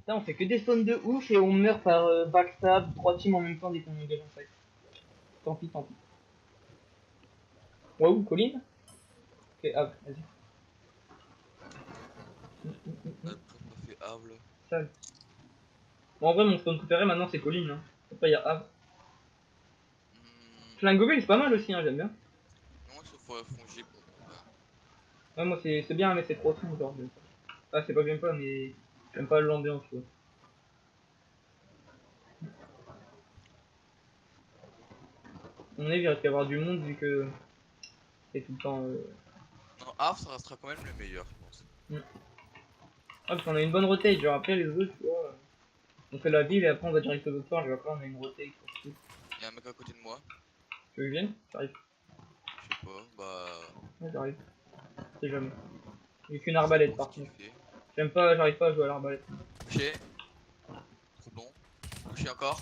Putain, on fait que des spawns de ouf et on meurt par backstab, 3 teams en même temps dès qu'on engage en fight. Tant pis, tant pis. Waouh, colline. Ok, hop, vas-y. Pourquoi pas fait Havre? Sale. Bon, en vrai, mon spawn préféré maintenant c'est colline. Hein. Après, il y a Havre. Flingoville, c'est pas mal aussi, hein, j'aime bien. Non, sauf Fongé, bon. Ouais, moi c'est bien, mais c'est trop sombre, genre. Ah, c'est pas que j'aime pas, mais j'aime pas l'ambiance, quoi. À mon avis, il risque d'y avoir du monde vu que c'est tout le temps. Non, Havre, ça restera quand même le meilleur, je pense. Ah, parce qu'on a une bonne rotate, genre après les autres, tu vois. On fait la ville et après on va direct aux autres soirs, je vois pas, on a une rotate pour tout. Y'a un mec à côté de moi. Tu veux que je vienne? J'arrive. Je sais pas, bah. Ouais, j'arrive. C'est jamais. J'ai qu'une Je sais arbalète pas ce par qu'il contre. fait. J'aime pas, j'arrive pas à jouer à l'arbalète. Touché. Trop bon. Touché encore.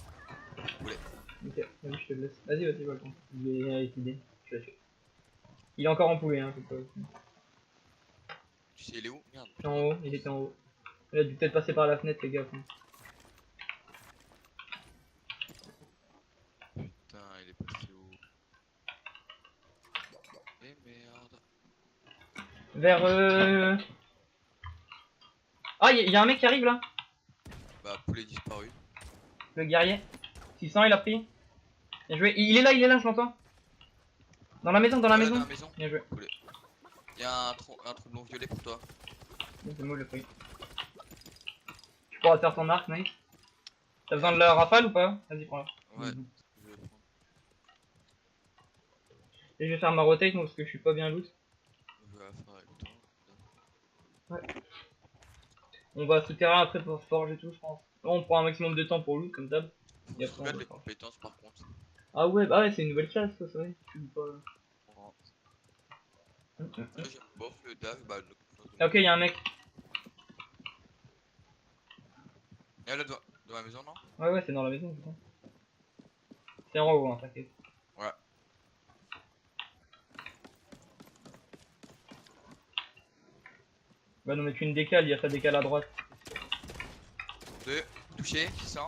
Boulet. Ok, vas-y, je te le laisse. Vas-y, vas-y, va le temps. Il est avec l'idée. Je vais lâcher. Il est encore en poulet, hein, c'est pas. Tu sais, il est où? Merde. Il est en haut, il était en haut. Il a dû peut-être passer par la fenêtre, les gars. Putain, il est passé où? Eh merde. Vers Ah, y a un mec qui arrive là. Bah, poulet disparu. Le guerrier. 600, il a pris. Bien joué. Il est là, je l'entends. Dans la maison, dans la Voilà, maison. dans la maison. Bien joué. Poulet. Y'a un troublon violet pour toi. C'est moi, je l'ai pris. Tu pourras te faire ton arc, nice. T'as besoin de la rafale ou pas? Vas-y, prends-la. Ouais. Je vais prendre. Et je vais faire ma rotate, moi, parce que je suis pas bien loot. Je vais la faire avec toi. Ouais. On va souterrain après pour forge et tout, je pense. Là, on prend un maximum de temps pour loot, comme d'hab. Faut Et que je après, on regarde va les forge. compétences par contre. Ah ouais, bah ouais, c'est une nouvelle classe, ça, c'est vrai. Tu joues pas. Moi, j'aime bof le dav, bah, le Ah, ok, y'a un mec. Et là, dans la maison, non? Ouais, ouais, c'est dans la maison, putain. C'est en haut, hein, t'inquiète. Ouais. Bah non, mais tu une décale, y'a sa décale à droite. 2. Touché, 600.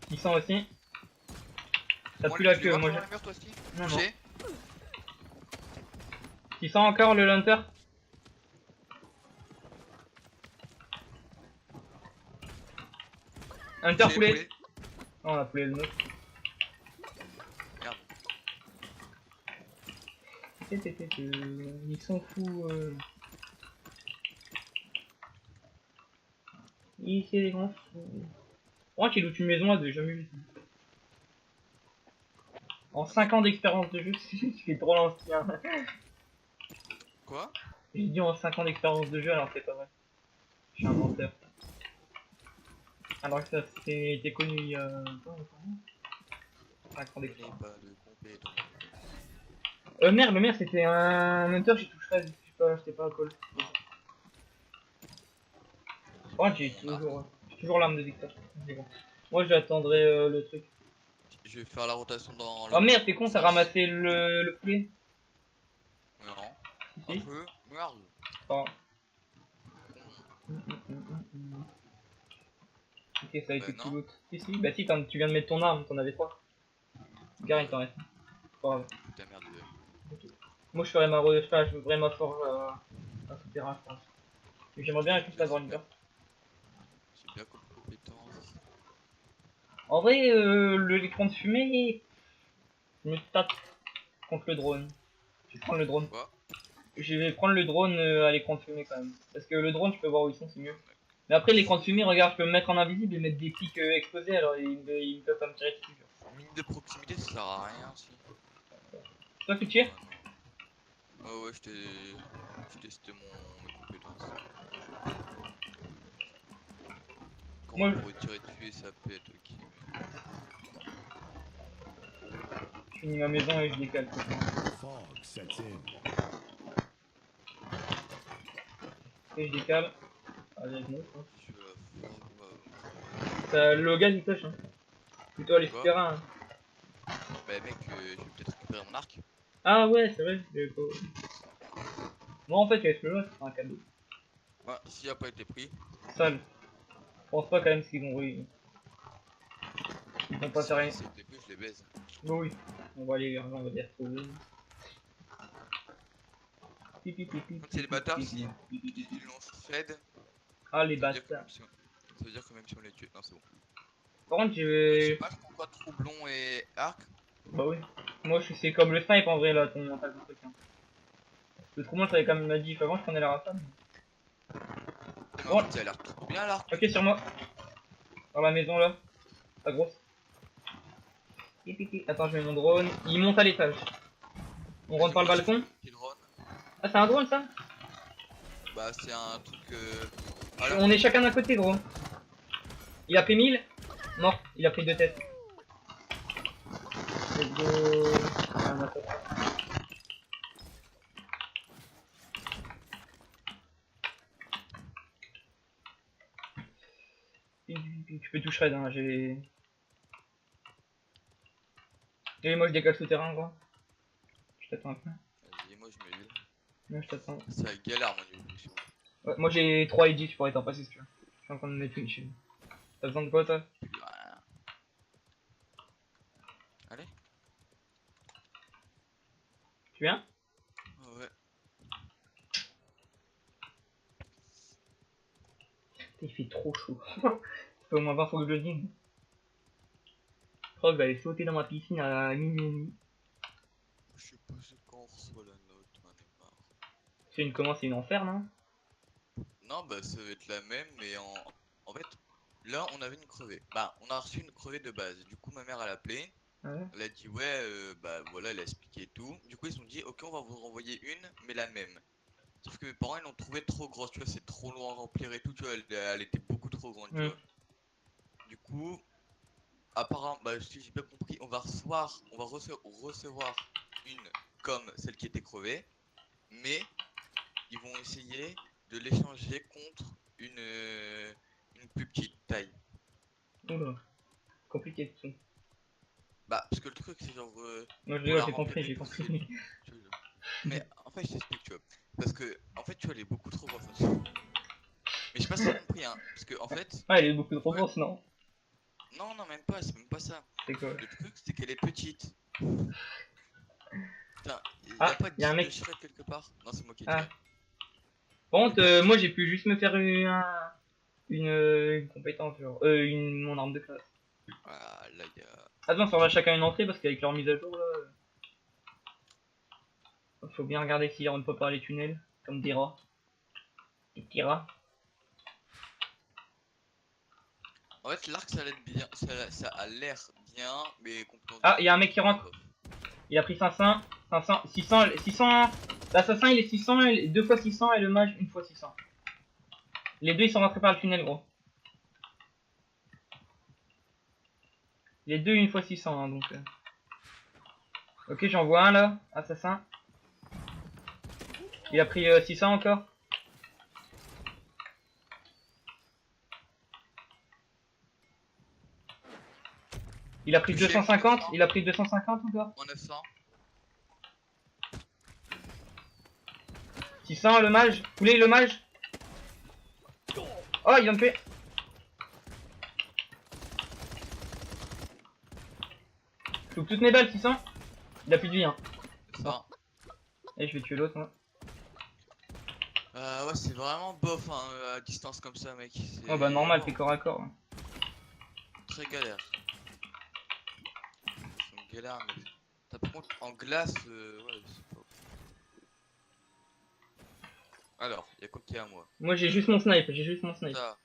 600 aussi. Ça Moi, pue la tu les queue, vois moi toujours je. les murs, toi aussi? Non, non. Touché. 600 encore le hunter. Hunter Touché, poulet. poulet. Non, on a poulet le nôtre. Merde. Ils sont fous. Ils c'est des grands fous. Moi qui loot une maison, elle jamais vu. En 5 ans d'expérience de jeu, tu fais trop l'ancien. Quoi? J'ai dit en 5 ans d'expérience de jeu alors c'est pas vrai. Je suis un menteur. Alors que ça c'était connu il y a 5 ans Je n'ai d'expérience. pas de compétences. Merde, le merde c'était un hunter, j'y touche pas, j'étais pas alcool. Oh, j'ai toujours l'arme de Victor. C'est bon. Moi j'attendrai le truc. Je vais faire la rotation dans Oh l'autre merde, t'es con, t'as sens. ramassé le poulet. Non. Si, Un si. peu. Merde. Oh. Con. Ok, ça a été Bah tout non. l'autre. Si, si, bah si, quand tu viens de mettre ton arme, t'en avais 3. Gare, il t'en reste. Pas grave. Putain, merde. Moi je ferai ma je ferai ma forge à souterrain, je pense. Mais j'aimerais bien juste avoir une burst. J'ai bien comme compétence. En vrai, l'écran de fumée, je me tape contre le drone. Je vais prendre le drone. Quoi? Je vais prendre le drone à l'écran de fumée quand même. Parce que le drone, je peux voir où ils sont, c'est mieux. Mais après, l'écran de fumée, regarde, je peux me mettre en invisible et mettre des pics exposés, alors ils me peuvent pas me tirer dessus. Genre. Mine de proximité, ça sert à rien si. Toi, tu tires? Ah non. Ouais, je testais mes compétences. Quand Moi, pour tirer dessus, ça peut être ok. Mais... je finis ma maison et je décale. Et je décale. Allez, avec moi, quoi. Je vais la Logan, il touche, hein. Plutôt aller Quoi? souterrain. Hein. Bah mec, je vais peut-être récupérer mon arc. Ah ouais, c'est vrai. Moi, en fait, j'avais ce jeu-là, c'est un cadeau. Ouais, s'il a pas été pris. Sale. pense pas quand même qu'ils vont... Ils vont pas faire rien. Si c'est TP, je les baise. Bon, oui, on va les retrouver. Quand c'est les bâtards, s'ils lancent Fed, Ah, les ça veut dire que bâtards. même si on, ça veut dire que même si on les tue. Non, c'est bon. Par contre, je Je sais vais... pas pourquoi Troublon et Arc. Bah oui. Moi, c'est comme le snipe en vrai, là, ton mental contre quelqu'un. Le trou, moi, je savais comme il m'a dit avant, je prenais la rafale. Mais Bon. en fait, ça a l'air trop bien l'Arc. Ok, sur moi. Dans la maison, là. La grosse. Attends, je mets mon drone. Il monte à l'étage. On rentre par le balcon. Ah, c'est un drone, ça? Bah, c'est un truc. On est chacun d'un côté, gros. Il a pris 1000. Mort, il a pris 2 têtes. Let's go. Ah, on a fait. Tu peux tout shred, hein, j'ai... Et moi je décale souterrain, gros. Je t'attends un peu. Vas-y, moi je mets lui. Non, je t'attends. C'est la galère, mon niveau. Ouais, moi j'ai 3 edits, je pourrais t'en passer si tu veux. Je suis en train de mettre une dessus. T'as besoin de quoi, toi? Allez. Tu viens? Ouais. Il fait trop chaud. Ça fait au moins 20 fois que je le dis. Je crois que je vais aller sauter dans ma piscine à minuit. Je sais pas c'est quand on reçoit la note, on en est marre. C'est une comment? C'est une enfer, non? Non, bah ça va être la même, mais en fait, là on avait une crevée. Bah, on a reçu une crevée de base. Du coup, ma mère elle a appelé. Ouais. Elle a dit, ouais, bah voilà, elle a expliqué tout. Du coup, ils se sont dit, ok, on va vous renvoyer une, mais la même. Sauf que mes parents ils l'ont trouvée trop grosse, tu vois, c'est trop loin à remplir et tout, tu vois, elle était beaucoup trop grande, tu vois. Du coup, apparemment, bah si j'ai bien compris, on va recevoir une comme celle qui était crevée, mais ils vont essayer de l'échanger contre une plus petite taille. Oula. Compliqué de tout. Bah, parce que le truc, c'est genre. Moi Pour la j'ai remplir compris, et j'ai tout, compris. tu vois. Mais en fait, je t'explique, tu vois. Parce que, en fait, tu vois, elle est beaucoup trop grosse. Mais je sais pas si t'as compris, hein. Parce que, en fait. Ah, elle est beaucoup trop Ouais. grosse, non? Non, non, même pas, c'est même pas ça. C'est quoi? Le truc, c'est qu'elle est petite. Putain, y Ah, a pas de y'a un de mec. shred quelque part? Non, c'est moi qui ai Ah. tiré. Par contre, moi j'ai pu juste me faire une compétence, genre. Mon arme de classe. Ah, là, y a. Attends, ça va chacun une entrée parce qu'avec leur mise à jour là. Faut bien regarder s'ils rentrent pas par les tunnels, comme des rats. Des petits rats. En fait, l'arc, ça a l'air bien. Ça a l'air bien, mais compréhensible. Ah, y'a un mec qui rentre. Il a pris 500, 500, 600, 600. L'assassin il est 600, 2 fois 600 et le mage 1 fois 600. Les deux ils sont rentrés par le tunnel, gros. Les deux 1 fois 600, hein, donc. Ok, j'en vois un là, assassin. Il a pris 600 encore. Il a pris Touché, 250, 900. il a pris 250 encore. En 900. 600 le mage, poulet le mage. Oh, il vient de tuer. Je coupe toutes mes balles, 600. Il a plus de vie, hein. Ça. Et je vais tuer l'autre, moi. Ouais, c'est vraiment bof hein, à distance comme ça, mec. Oh bah normal, t'es corps à corps. Hein. Très galère. C'est une galère, mais. T'as par contre en glace, ouais, c'est pas. Alors, y'a quoi qui est à moi? Moi j'ai juste mon snipe, j'ai juste mon snipe. Ça.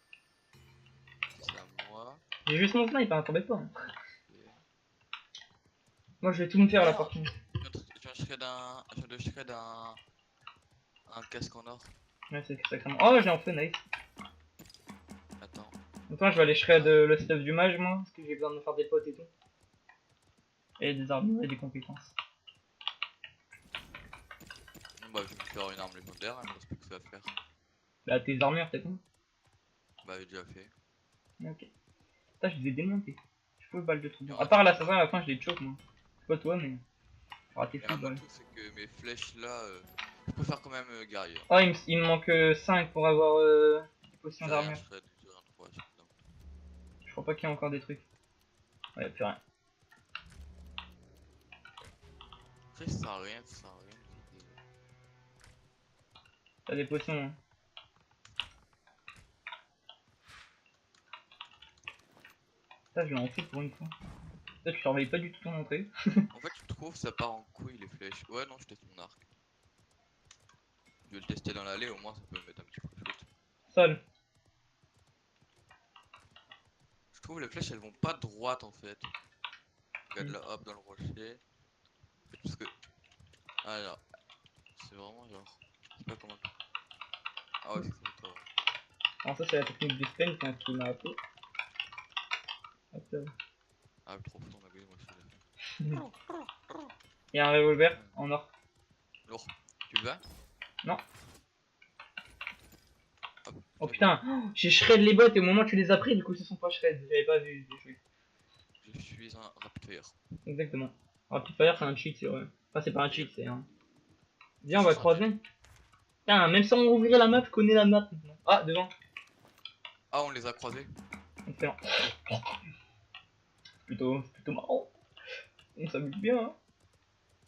C'est à moi. J'ai juste mon snipe, hein, t'embête pas. Hein. Et... Moi je vais tout me faire là par contre. Je viens de shred un casque en or. Ouais, c'est sacrément. Oh, j'ai en fait nice. Attends. Attends, je vais aller shred le stuff du mage, moi, parce que j'ai besoin de me faire des potes et tout. Et des armures et des compétences. Bah, je vais me faire une arme légendaire, il me reste plus que ça à faire. Là, tes armures, c'est tout. Bah, j'ai déjà fait. Ok. Putain, je les ai démontés. Je fous le balle de tout. À part l'assassin, à la fin, je les choke, moi. C'est pas toi, mais. J'ai raté Et full le balle. truc, c'est que mes flèches là, je préfère quand même guerrier. Oh, il me manque 5 pour avoir des potions d'armure. Je shred un 3, crois pas qu'il y a encore des trucs. Ouais, plus rien. Après, ça sert à rien, ça sert à rien. T'as des potions, hein. Ça, je l'ai en fait pour une fois. Ça, tu surveilles pas du tout ton entrée. En fait, tu trouves, ça part en couille les flèches. Ouais, non, je teste mon arc. Je vais le tester dans l'allée, au moins ça peut me mettre un petit peu de shoot. Sol. Je trouve les flèches elles vont pas droite en fait. Regarde là, hop, dans le rocher. En fait, parce que. Ah là, c'est vraiment genre. Je sais pas comment. Ah ouais, c'est ça, toi. Alors, ça, c'est la technique du Sten qui m'a appris. Hop là. Ah, trop fort, on a gagné, moi je suis là. Il y a un revolver en or. Lourd. Tu le veux? Non. Hop, Oh putain, oh, j'ai shred les bottes et au moment où tu les as pris, du coup, ce sont pas shred. J'avais pas vu les jouer. je suis un rapid fire. Exactement. Rapid Fire, c'est un cheat, c'est vrai. Enfin, c'est pas un cheat, c'est un. Viens, on C'est va ça, croiser. Putain, même sans ouvrir la map, je connais la map maintenant. Ah, devant. Ah, on les a croisés. Excellent. Plutôt marrant. On s'amuse bien, hein.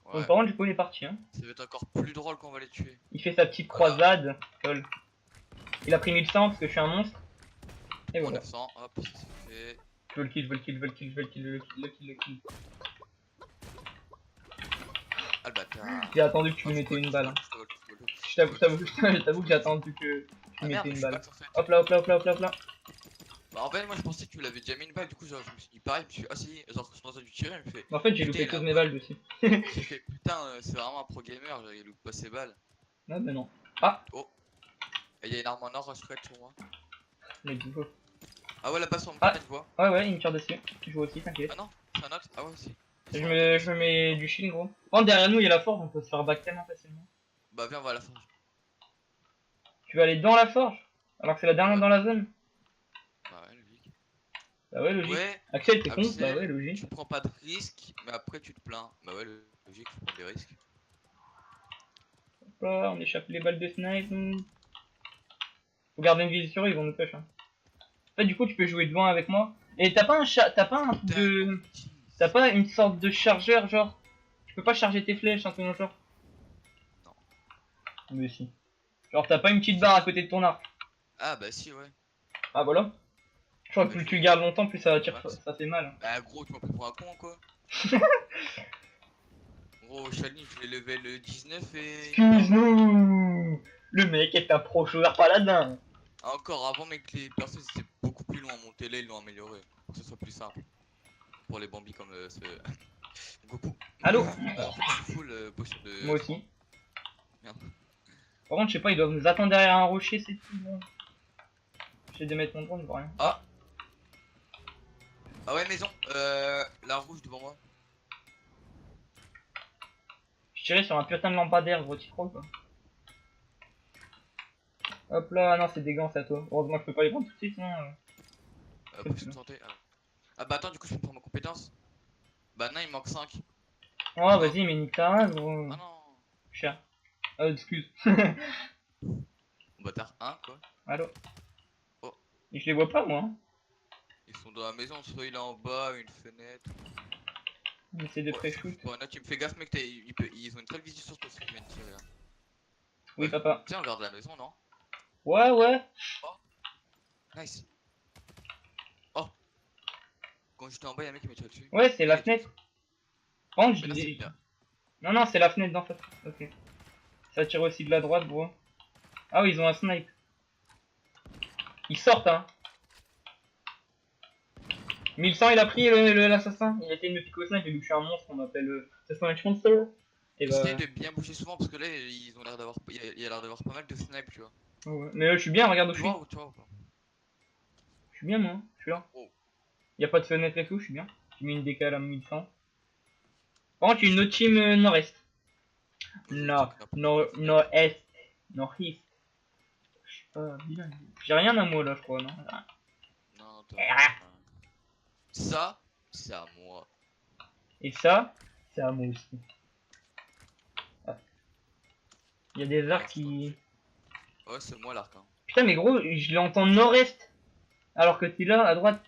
Ouais. Par contre, du coup, il est parti, hein. Ça va être encore plus drôle quand on va les tuer. Il fait sa petite Voilà. croisade. Lol. Il a pris 1100 parce que je suis un monstre. Et Bon, voilà. 900, hop, ça c'est fait. Je veux le kill, je veux le kill, je veux le kill, je veux le kill, le kill. Ah le bâtard. J'ai attendu que tu me mettais une balle. Hein. Je t'avoue que j'ai attendu que tu me mettais une balle. Hop là, hop là, hop là, hop là, hop là. Bah en fait moi je pensais que tu l'avais déjà mis une balle, du coup genre je me suis dit pareil, je me suis assis, genre je pensais du tirer, il me fait. En fait, j'ai loupé toutes mes balles dessus. J'ai fait putain, c'est vraiment un pro gamer, il loupe pas ses balles. Ah bah non. Ah, Oh, et il y a une arme en or spread sur moi. mais du coup. Ah ouais là-bas sur mon Ah. côté, tu vois. Ouais, il me tire dessus. Tu joues aussi, t'inquiète. Ah non, c'est un autre. Ah ouais aussi. Je me mets du shield, gros. Oh, derrière nous, il y a la forge, on peut se faire back tellement facilement. Bah viens, on va à la forge. Tu vas aller dans la forge alors que c'est la dernière Ouais. dans la zone. Bah ouais, logique. Bah ouais, logique. Ouais, Axel, t'es con. Axel, Bah ouais, logique. tu prends pas de risques, mais après tu te plains. Bah ouais, logique, faut prendre des risques. Hop là, on échappe les balles de snipe. Faut garder une vie sur eux, ils vont nous push. Hein. En fait, du coup, tu peux jouer devant avec moi. Et t'as pas un truc de. T'as pas une sorte de chargeur, genre. Tu peux pas charger tes flèches, un truc dans le genre. Non. Mais si. Genre, t'as pas une petite barre à côté de ton arc. Ah bah si, ouais. Ah voilà. Je crois que plus tu le gardes longtemps, plus ça tire, ça fait mal. Hein. Bah gros, tu m'as pris pour un con quoi. Gros, Chalini, je vais lever le 19 et. Excuse-nous. Le mec est un pro joueur paladin. Encore avant, mec, les persos c'était beaucoup plus loin. Mon télé, ils l'ont amélioré pour que ce soit plus simple. Pour les Bambi comme ce. Goku. Allô. En fait, je suis full potion de. Moi aussi. Merde. Par contre, je sais pas, ils doivent nous attendre derrière un rocher, c'est tout bon. J'essaie de mettre mon drone, je vois rien. Ah. Ah ouais, maison. La rouge devant moi. Je tirais sur un putain de lampadaire, gros, t'y crois quoi. Hop là, non, c'est des gants, c'est à toi. Heureusement que je peux pas les prendre tout de suite, sinon. Potion de santé. Ah bah attends, du coup, je peux prendre ma compétence. Bah non, il manque 5. Oh, vas-y, mais nique ta race, gros. Ah non. Cher. Ah, excuse. Bâtard 1 quoi. Allô. Oh. Et je les vois pas, moi. Hein. Ils sont dans la maison, soit il est en bas, une fenêtre. On essaie de pré-shoot. Bon, là, tu me fais gaffe, mec, ils ont une sale vision sur toi, ceux qui viennent tirer là. Oui, Ouais. papa. Tiens, on regarde la maison, non? Ouais. Nice. Oh. Quand j'étais en bas, y'a un mec qui m'a tiré dessus. Ouais, c'est la fenêtre. Par contre, je Mais là, c'est l'ai. bien. Non, c'est la fenêtre d'en face. Ok. Ça tire aussi de la droite, bro. Ah oui, ils ont un snipe. Ils sortent, hein. 1100, il a pris l'assassin. Il a essayé de me piquer au snipe, et vu que je suis un monstre, on m'appelle Assassin Monster. Et bah. Essayez de bien bouger souvent parce que là, ils ont l'air d'avoir. Il y a l'air d'avoir pas mal de snipes, tu vois. Ouais. Mais je suis bien, regarde où je Tu suis. vois, tu vois ou pas? Je suis bien, moi. Je suis là. Oh. Y a pas de fenêtre et tout, je suis bien. J'ai mis une décale à 1100. Par contre, il y a une autre team nord-est. Nord-est. Nord-est. Je suis pas bilingue. J'ai rien à moi là, je crois, non? Non, ça, c'est à moi. Et ça, c'est à moi aussi. Ah. Il y a des arcs qui. Ouais, c'est moi l'arc. Hein. Putain, mais gros, je l'entends nord-est. Alors que t'es là, à droite.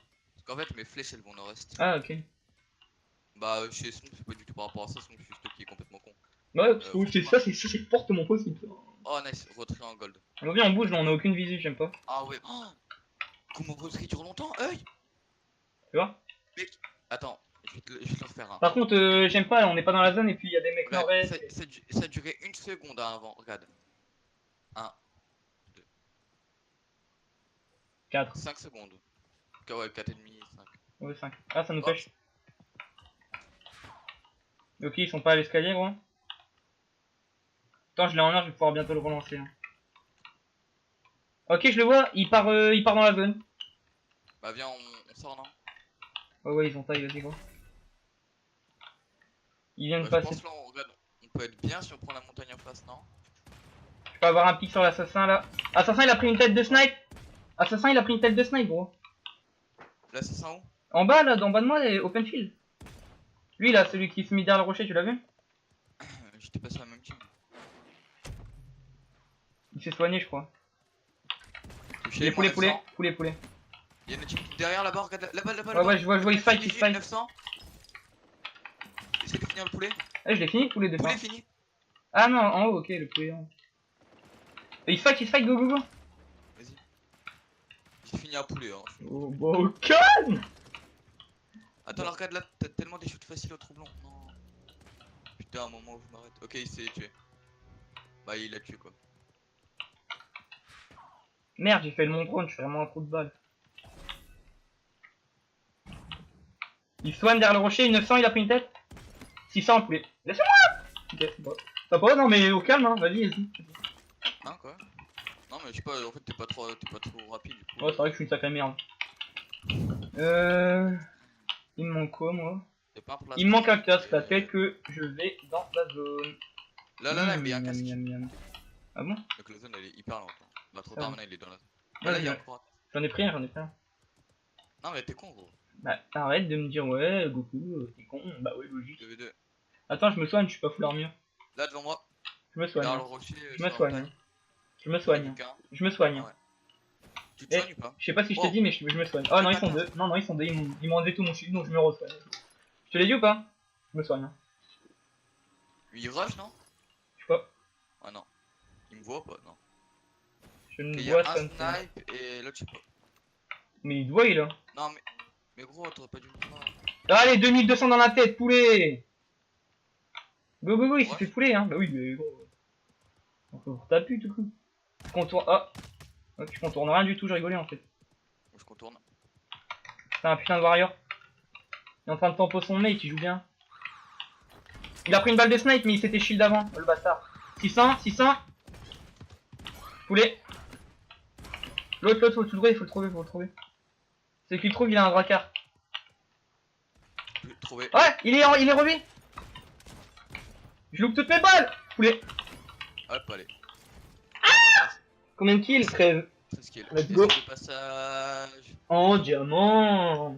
qu'en fait mes flèches elles vont nord-est. Ah, ok. Bah chez Snoop c'est pas du tout par rapport à ça, Snoop c'est juste qui est complètement con. Ouais, parce que c'est ça, c'est fortement possible. Ça. Oh nice, retrait en gold. On vient, on bouge, là, on a aucune visu, j'aime pas. Ah ouais. Oh, comment retrait dure longtemps, œil. Tu vois? Mec, attends, je vais te le refaire. Hein. Par contre, j'aime pas, on est pas dans la zone et puis il y a des mecs Regarde, nord-est. ça a duré 1 seconde hein, avant, regarde. 1, 2, 4. 5 secondes. Ouais, 4 et demi, 5. Ouais, 5. Ah, ça nous Oh. pêche. Ok, ils sont pas à l'escalier, gros. Attends, je l'ai en l'air, je vais pouvoir bientôt le relancer. Hein. Ok, je le vois, il part dans la zone. Bah viens, on sort non? Ouais, ouais, ils ont taille, vas-y, gros. Ils viennent Bah, je passer. pense là, regarde, on peut être bien si on prend la montagne en face, non? Je peux avoir un pic sur l'assassin là. Assassin, il a pris une tête de snipe. Assassin, il a pris une tête de snipe, gros. L'assassin où? En bas, là, d'en bas de moi, open field. Lui, là, celui qui se met derrière le rocher, tu l'as vu? J'étais pas sur la même team. Il s'est soigné, je crois. Touché, Il est poulet, moins 900. poulet. Il y a une team derrière là-bas, regarde là-bas. Ouais, ouais, je vois, il fight, il fight. 900. Essaye de finir le poulet. Eh, je l'ai fini, poulet de Poulet fin. fini. Ah non, en haut, ok, le poulet. En haut. Et il fight, go. Vas-y. J'ai fini un poulet. Hein. Oh, bon, calme. Attends, là, regarde là, t'as tellement des shoots faciles au troublon. Non. Putain, un moment où je m'arrête. Ok, il s'est tué. Bah, il l'a tué quoi. Merde, j'ai fait le mon drone, je fais vraiment un trou de balle. Il soigne derrière le rocher, 900, il a pris une tête. 600 en poulet. Laissez-moi. Ok, bon. Ça va, non mais au calme, hein, vas-y. Hein, quoi? Non, mais je sais pas, en fait, t'es pas trop rapide du coup. Ouais, c'est vrai que je suis une sacrée merde. Il me manque quoi, moi? Y'a pas un pour la Il me manque un casque, ça euh, fait que je vais dans la zone. Là, mais il y a un casque. Ah bon? Donc la zone elle est hyper lente. Bah, trop Ah tard oui. maintenant, il est dans la zone. Ouais, Bah, là, il y a encore un. J'en ai pris un. Non, mais t'es con, gros. Bah, arrête de me dire, ouais, Goku, t'es con. Bah, ouais, logique. 2v2. Attends, je me soigne, je suis pas full armure. Là, devant moi. Je me soigne. Derrière le rocher. Je me soigne. Je me soigne. Je me soigne. Ouais. Tu te soignes ou pas? Je sais pas si je te Oh. dis, mais je me soigne. Oh non, ils sont deux. Non, ils sont deux. Ils m'ont enlevé tout mon shield, donc je me resoigne. Je te l'ai dit ou pas? Je me soigne. Lui, il rush, non? Je sais pas. Ah non. Il me voit pas, non. Je ne Il y vois a un pas. snipe et l'autre, je sais pas. Mais il te voit, il a. Non, mais gros, t'aurais pas dû me voir. Allez, 2200 dans la tête, poulet. Go, il s'est Ouais. fait poulet, hein. Bah oui, mais gros. T'as pu, tout coup. Tu contournes. Ah. Tu contournes rien du tout, je rigolais en fait. Je contourne. C'est un putain de warrior. Il est en train de tempo son mate, il joue bien. Il a pris une balle de snipe, mais il s'était shield avant, le bâtard. 600. Poulet. L'autre, faut le trouver. C'est qu'il trouve, il a un dracard. Je vais le trouver. Ouais, il est revu. Je loupe toutes mes balles. Poulet. Hop, allez. Combien de kills? 13. 13 kills. Let's go. De passage. En diamant.